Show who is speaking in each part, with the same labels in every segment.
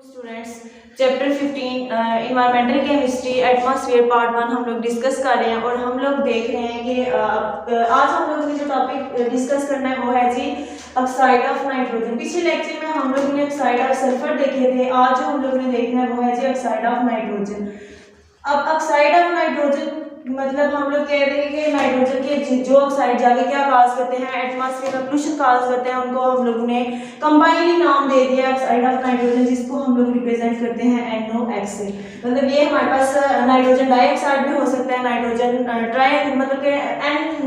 Speaker 1: Students chapter 15 environmental chemistry atmosphere part 1 हम लोग discuss कर रहे हैं और हम लोग देख रहे हैं कि आज हम लोगों ने जो टॉपिक डिस्कस करना है वो है जी ऑक्साइड ऑफ नाइट्रोजन। पिछले लेक्चर में हम लोगों ने ऑक्साइड ऑफ सल्फर देखे थे, आज जो हम लोगों ने देखना है वो है जी ऑक्साइड ऑफ नाइट्रोजन। अब ऑक्साइड ऑफ नाइट्रोजन मतलब हम लोग कहते हैं कि नाइट्रोजन के जो ऑक्साइड जाके क्या काज करते हैं, एटमॉस्फेयर में पोल्यूशन काज करते हैं, उनको हम लोगों ने कंबाइनली नाम दे दिया ऑक्साइड ऑफ नाइट्रोजन, जिसको हम लोग रिप्रेजेंट करते हैं NOx से। मतलब ये हमारे पास नाइट्रोजन डाइऑक्साइड भी हो सकता है, नाइट्रोजन ट्राई मतलब कि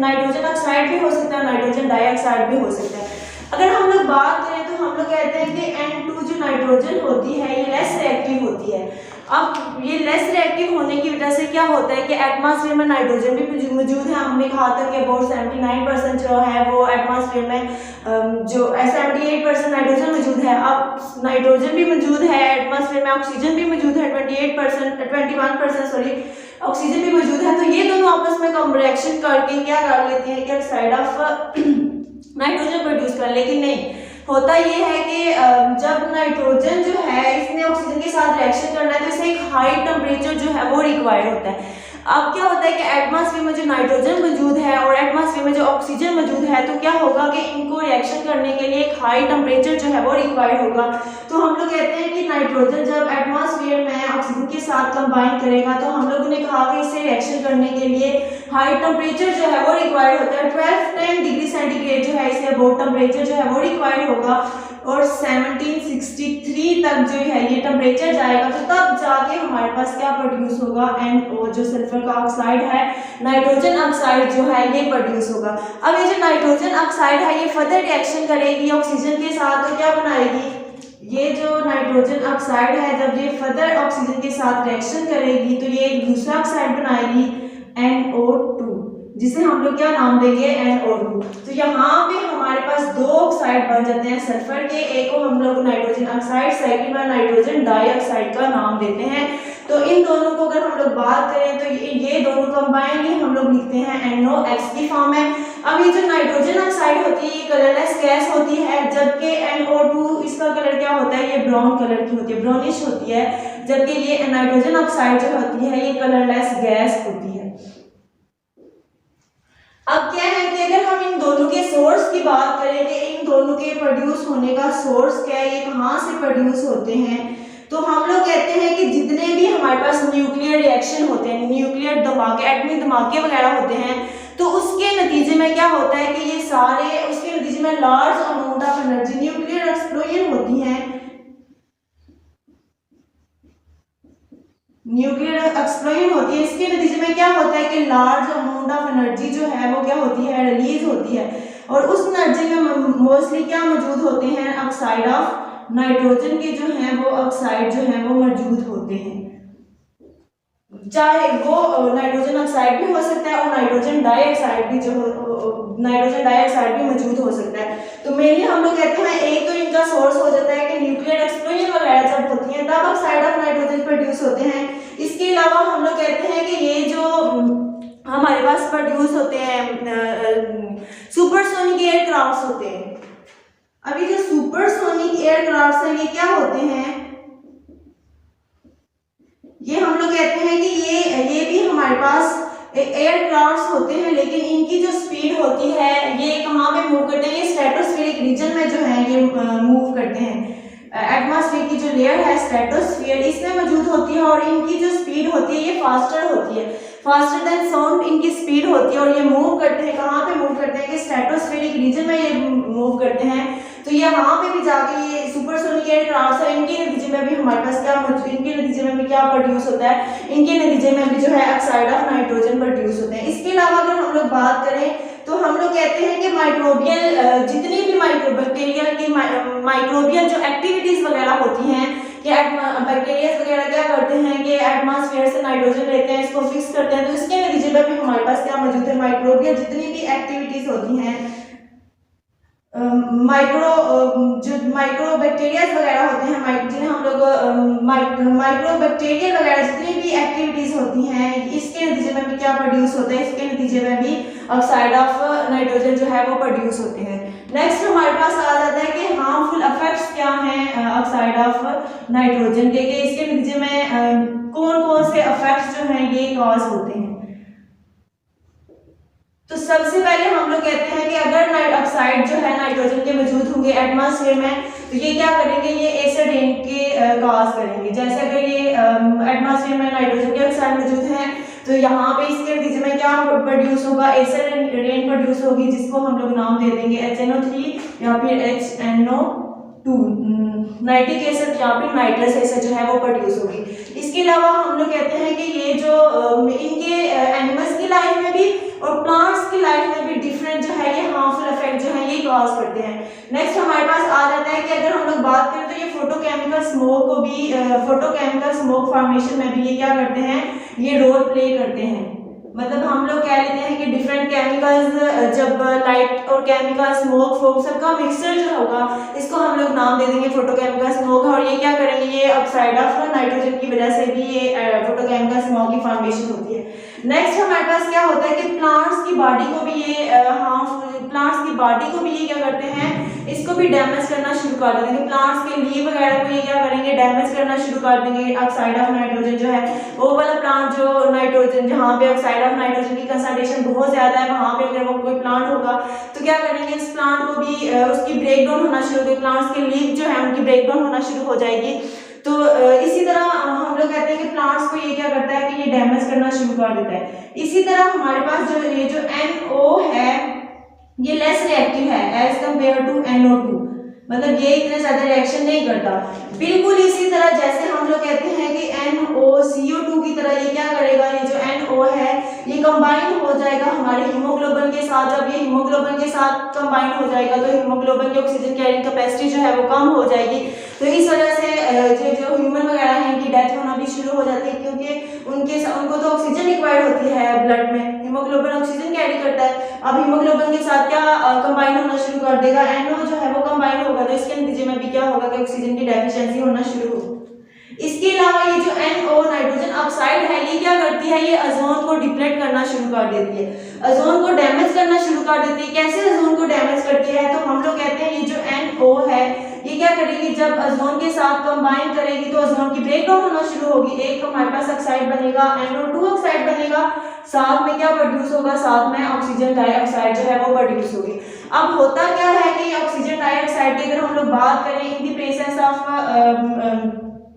Speaker 1: नाइट्रोजन ऑक्साइड भी हो सकता है, नाइट्रोजन डाइऑक्साइड भी हो सकता है। अगर हम लोग बात करें तो हम लोग कहते हैं कि N2 जो नाइट्रोजन होती है ये लेस रिएक्टिव होती है। अब ये लेस रिएक्टिव होने की वजह से क्या होता है कि एटमॉस्फेयर में नाइट्रोजन भी मौजूद है। हमने कहा था कि अबाउट 79% जो है वो एटमॉस्फेयर में जो 78% नाइट्रोजन मौजूद है। अब नाइट्रोजन भी मौजूद है एटमॉस्फेयर में, ऑक्सीजन भी मौजूद है 21% सॉरी ऑक्सीजन भी मौजूद है। तो ये दोनों आपस में कम रिएक्शन करके क्या कर लेते हैं कि ऑक्साइड ऑफ नाइट्रोजन प्रोड्यूस कर, लेकिन नहीं होता ये है कि जब नाइट्रोजन जो है इसने ऑक्सीजन के साथ रिएक्शन करना है तो इसे एक हाई टेम्परेचर जो है वो रिक्वायर्ड होता है। अब क्या होता है कि एटमॉस्फेयर में जो नाइट्रोजन मौजूद है और एटमॉस्फेयर में जो ऑक्सीजन मौजूद है तो क्या होगा कि इनको रिएक्शन करने के लिए एक हाई टेम्परेचर जो है वो रिक्वायर्ड होगा। तो हम लोग कहते हैं कि नाइट्रोजन जब एटमॉस्फेयर में ऑक्सीजन के साथ कंबाइन करेगा तो हम लोगों ने कहा कि इसे रिएक्शन करने के लिए हाई टेम्परेचर जो है वो रिक्वायर्ड होता है। 1210 डिग्री सेंटीग्रेड जो है इसे अबाउट टेम्परेचर जो है वो रिक्वायर्ड होगा और 1763 तक जो है ये टेम्परेचर जाएगा तो तब जाके हमारे पास क्या प्रोड्यूस होगा, NO जो सल्फर का ऑक्साइड है, नाइट्रोजन ऑक्साइड जो है ये प्रोड्यूस होगा। अब ये जो नाइट्रोजन ऑक्साइड है ये फर्दर रिएक्शन करेगी ऑक्सीजन के साथ तो क्या बनाएगी, ये जो नाइट्रोजन ऑक्साइड है जब ये फर्दर ऑक्सीजन के साथ रिएक्शन करेगी तो ये एक दूसरा ऑक्साइड बनाएगी NO2, जिसे हम लोग क्या नाम देंगे NO2। तो यहाँ पे हमारे पास दो ऑक्साइड बन जाते हैं सल्फर के, एक को हम लोग नाइट्रोजन ऑक्साइड, सेकंड में नाइट्रोजन डाइऑक्साइड का नाम देते हैं। तो इन दोनों को अगर हम लोग बात करें तो ये दोनों कंबाइनली हम लोग लिखते हैं NOx की फॉर्म में। अब ये जो नाइट्रोजन ऑक्साइड होती है ये कलरलेस गैस होती है, जबकि NO2 इसका कलर क्या होता है, ये ब्राउन कलर की होती है, ब्राउनिश होती है, जबकि ये नाइट्रोजन ऑक्साइड जो होती है ये कलरलेस गैस होती है। अब क्या है कि अगर हम इन दोनों के सोर्स की बात करें कि इन दोनों के प्रोड्यूस होने का सोर्स क्या है, ये कहाँ से प्रोड्यूस होते हैं, तो हम लोग कहते हैं कि जितने भी हमारे पास न्यूक्लियर रिएक्शन होते हैं, न्यूक्लियर धमाके, एटमी धमाके वगैरह होते हैं, तो उसके नतीजे में क्या होता है कि ये सारे उसके नतीजे में large amount of energy nuclear explosion होती है, न्यूक्लियर एक्सप्लोजन होती है। इसके नतीजे में क्या होता है कि लार्ज अमाउंट ऑफ एनर्जी जो है वो क्या होती है, रिलीज होती है, और उस एनर्जी में मोस्टली क्या मौजूद होते हैं, ऑक्साइड ऑफ नाइट्रोजन के जो हैं वो ऑक्साइड जो हैं वो मौजूद होते हैं, चाहे वो नाइट्रोजन ऑक्साइड भी हो सकता है और नाइट्रोजन डाइऑक्साइड भी नाइट्रोजन डाइऑक्साइड भी मौजूद हो सकता है। तो मेनली हम लोग कहते हैं एक तो इनका सोर्स हो जाता है कि न्यूक्लियर एक्सप्लोजन वगैरह जब होती है तब ऑक्साइड ऑफ नाइट्रोजन प्रोड्यूस होते हैं। इसके अलावा हम लोग कहते हैं कि ये जो हमारे पास प्रोड्यूस होते हैं सुपरसोनिक एयरक्राफ्ट होते हैं। अभी जो सुपरसोनिक एयरक्राफ्ट हैं ये क्या होते हैं, ये हम लोग कहते हैं कि ये भी हमारे पास एयरक्राफ्ट्स होते हैं, लेकिन इनकी जो स्पीड होती है ये कहाँ पे मूव करते हैं, ये स्ट्रेटोस्फेरिक रीजन में जो है ये मूव करते हैं। एटमॉस्फेयर की जो लेयर है स्ट्रेटोस्फेयर इसमें मौजूद होती है और इनकी जो स्पीड होती है ये फास्टर होती है, फास्टर देन साउंड इनकी स्पीड होती है, और ये मूव करते हैं, कहाँ पे मूव करते हैं कि स्ट्रेटोस्फेरिक रीजन में ये मूव करते हैं। तो यहाँ पे भी जाके ये सुपरसोनिक एयरक्राफ्ट है, इनके नतीजे में भी हमारे पास क्या मौजूद, इनके नतीजे में भी क्या प्रोड्यूस होता है, इनके नतीजे में भी जो है ऑक्साइड ऑफ नाइट्रोजन प्रोड्यूस होते हैं। इसके अलावा अगर हम लोग बात करें तो हम लोग कहते हैं कि माइक्रोबियल जितनी भी बैक्टीरियल की माइक्रोबियल जो एक्टिविटीज वगैरह होती हैं कि बैक्टीरिया वगैरह क्या करते हैं कि एटमॉस्फेयर से नाइट्रोजन लेते हैं, इसको फिक्स करते हैं, तो इसके नतीजे में भी हमारे पास क्या मौजूद है, माइक्रोबियल जितनी भी एक्टिविटीज होती हैं, माइक्रो बैक्टीरिया वगैरह होते हैं जिन्हें हम लोग माइक्रो बैक्टीरिया वगैरह जितनी भी एक्टिविटीज होती हैं, इसके नतीजे में भी क्या प्रोड्यूस होता है, इसके नतीजे में भी ऑक्साइड ऑफ नाइट्रोजन जो है वो प्रोड्यूस होते हैं। नेक्स्ट हमारे पास आ जाता है कि हार्मफुल इफेक्ट्स क्या हैं ऑक्साइड ऑफ नाइट्रोजन के, कि इसके नतीजे में कौन कौन से इफेक्ट्स जो हैं ये कॉज होते हैं। तो सबसे पहले हम लोग कहते हैं कि अगर ऑक्साइड जो है नाइट्रोजन के मौजूद होंगे एटमॉस्फेयर में, तो ये क्या करेंगे, ये एसिड रेन के कॉज करेंगे। जैसे अगर ये एटमॉस्फेयर में नाइट्रोजन के ऑक्साइड मौजूद हैं तो यहाँ पे इसके नतीजे में क्या प्रोड्यूस होगा, एसिड रेन प्रोड्यूस होगी, जिसको हम लोग नाम दे देंगे HNO3 या फिर HNO2, नाइट्रिक एसिड या फिर नाइट्रस एसिड जो है वो प्रोड्यूस होगी। इसके अलावा हम लोग कहते हैं कि ये जो इनके एनिमल्स की लाइफ में भी और प्लांट्स की लाइफ में भी डिफरेंट जो है ये हार्मफुल इफेक्ट जो है ये कॉज करते हैं। नेक्स्ट हमारे पास आ जाता है कि अगर हम लोग बात करें तो ये फोटोकेमिकल स्मोक को भी फोटोकेमिकल स्मोक फॉर्मेशन में भी ये क्या करते हैं, ये रोल प्ले करते हैं। मतलब हम लोग कह लेते हैं कि डिफरेंट केमिकल्स, जब लाइट और केमिकल स्मोक फोक सबका मिक्सचर जो होगा इसको हम लोग नाम दे देंगे फोटोकेमिकल स्मोक, और ये क्या करेंगे, ये ऑक्साइड ऑफ नाइट्रोजन की वजह से भी ये फोटोकेमिकल स्मोक की फॉर्मेशन होती है। नेक्स्ट हमारे पास क्या होता है कि प्लांट्स की बॉडी को भी ये क्या करते हैं, इसको भी डैमेज करना शुरू कर देंगे। प्लांट्स के लीव वगैरह को ये क्या करेंगे, डैमेज करना शुरू कर देंगे। ऑक्साइड ऑफ नाइट्रोजन जो है वो वाला प्लांट जो नाइट्रोजन जहाँ पे ऑक्साइड ऑफ नाइट्रोजन की कंसंट्रेशन बहुत ज्यादा है वहां पे अगर वो कोई प्लांट होगा तो क्या करेंगे, इस प्लांट को भी उसकी ब्रेक डाउन होना शुरू होगी, प्लांट्स के लीव जो है उनकी ब्रेक डाउन होना शुरू हो जाएगी। तो इसी तरह हम लोग कहते हैं कि प्लांट्स को ये क्या करता है कि ये डैमेज करना शुरू कर देता है। इसी तरह हमारे पास जो ये जो NO है ये लेस रिएक्टिव है एज कंपेयर टू NO2, मतलब ये इतने ज्यादा रिएक्शन नहीं करता। बिल्कुल इसी तरह जैसे हम लोग कहते हैं कि NOCO2 की तरह ये क्या करेगा, ये जो NO है ये कंबाइन हो जाएगा हमारे हीमोग्लोबिन के साथ। जब ये हीमोग्लोबिन के साथ कंबाइन हो जाएगा तो हीमोग्लोबिन की ऑक्सीजन कैरिंग कैपेसिटी जो है वो कम हो जाएगी। तो इस वजह से जो ह्यूमन वगैरह हैं इनकी डेथ होना भी शुरू हो जाती है, क्योंकि उनको तो ऑक्सीजन रिक्वायर्ड होती है ब्लड में, हीमोग्लोबिन ऑक्सीजन कैरी करता है। अब हीमोग्लोबिन के साथ क्या कंबाइन होना शुरू कर देगा, NO जो है वो कंबाइन होगा, तो इसके नतीजे में भी क्या होगा कि ऑक्सीजन की डेफिशिएंसी होना शुरू होगी। इसके अलावा ये जो NO नाइट्रोजन ऑक्साइड है ये क्या करती है, ये ओजोन को डिप्लेट करना शुरू कर देती है, ओजोन को डैमेज करना शुरू कर देती है। कैसे ओजोन को डैमेज करती है, तो हम लोग कहते हैं ये जो NO है ये क्या करेगी, जब ओजोन के साथ कंबाइन करेगी तो ओजोन की ब्रेकडाउन होना शुरू होगी। एक हमारे पास ऑक्साइड बनेगा, NO2 ऑक्साइड बनेगा, साथ में क्या प्रोड्यूस होगा, साथ में ऑक्सीजन डाइऑक्साइड जो है वो प्रोड्यूस होगी। अब होता क्या है कि ऑक्सीजन डाइऑक्साइड की अगर हम लोग बात करें in the presence of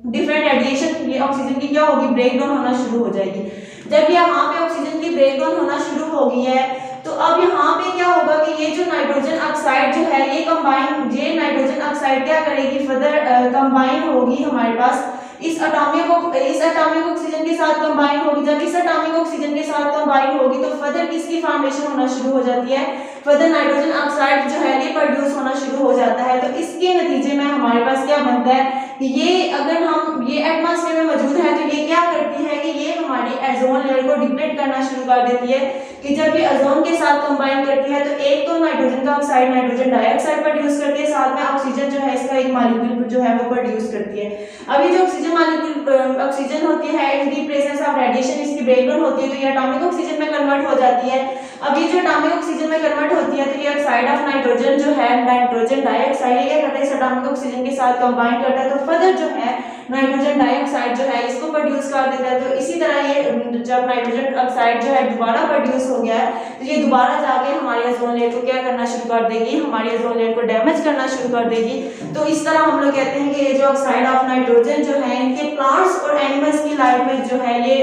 Speaker 1: different radiation, ये ऑक्सीजन की क्या होगी, ब्रेकडाउन होना शुरू हो जाएगी। जब यहाँ पे ऑक्सीजन की ब्रेकडाउन होना शुरू हो गई है तो अब यहाँ पे क्या होगा कि ये जो नाइट्रोजन ऑक्साइड जो है ये नाइट्रोजन ऑक्साइड क्या करेगी, फर्दर कंबाइन होगी हमारे पास इस एटॉमिक ऑक्सीजन के साथ कंबाइन होगी। जब इस एटॉमिक ऑक्सीजन के साथ कंबाइन होगी तो फर्दर किसकी फॉर्मेशन होना शुरू हो जाती है, फर्दर नाइट्रोजन ऑक्साइड जो है ये प्रोड्यूस होना शुरू हो जाता है। तो इसके नतीजे में हमारे पास क्या बनता है कि ये अगर हम ये एटमॉस्फेयर में मौजूद है तो ये क्या करती है कि ये हमारी ओजोन लेयर को डिप्लेट करना शुरू कर देती है, कि जब ये ओजोन के साथ कंबाइन करती है तो एक तो नाइट्रोजन का ऑक्साइड नाइट्रोजन डाइऑक्साइड प्रोड्यूस करती है, साथ में ऑक्सीजन जो है इसका एक मॉलिक्यूल जो है वो प्रोड्यूस करती है। अब ये जो ऑक्सीजन होती है in the presence of radiation इसकी ब्रेकडाउन होती है तो ये एटॉमिक ऑक्सीजन में कन्वर्ट हो जाती है। अब ये जो एटॉमिक ऑक्सीजन में कन्वर्ट होती है तो ये ऑक्साइड ऑफ नाइट्रोजन जो है नाइट्रोजन डाइऑक्साइड ये क्या करता है, इस एटॉमिक ऑक्सीजन के साथ कंबाइन करता है तो फर्दर जो है नाइट्रोजन डाइऑक्साइड जो है इसको प्रोड्यूस कर देता है। तो इसी तरह ये जब नाइट्रोजन ऑक्साइड जो है दोबारा प्रोड्यूस हो गया है तो ये दोबारा जाके हमारी ओजोन लेयर को क्या करना शुरू कर देगी, हमारी ओजोन लेयर को डैमेज करना शुरू कर देगी। तो इस तरह हम लोग कहते हैं कि ये जो ऑक्साइड ऑफ नाइट्रोजन जो है इनके प्लांट्स और एनिमल्स की लाइफ में जो है ये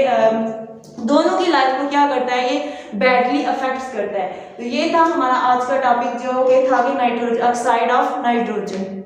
Speaker 1: दोनों की लाइफ को क्या करता है, ये बैडली अफेक्ट्स करता है। तो ये था हमारा आज का टॉपिक जो कि था कि ऑक्साइड ऑफ नाइट्रोजन।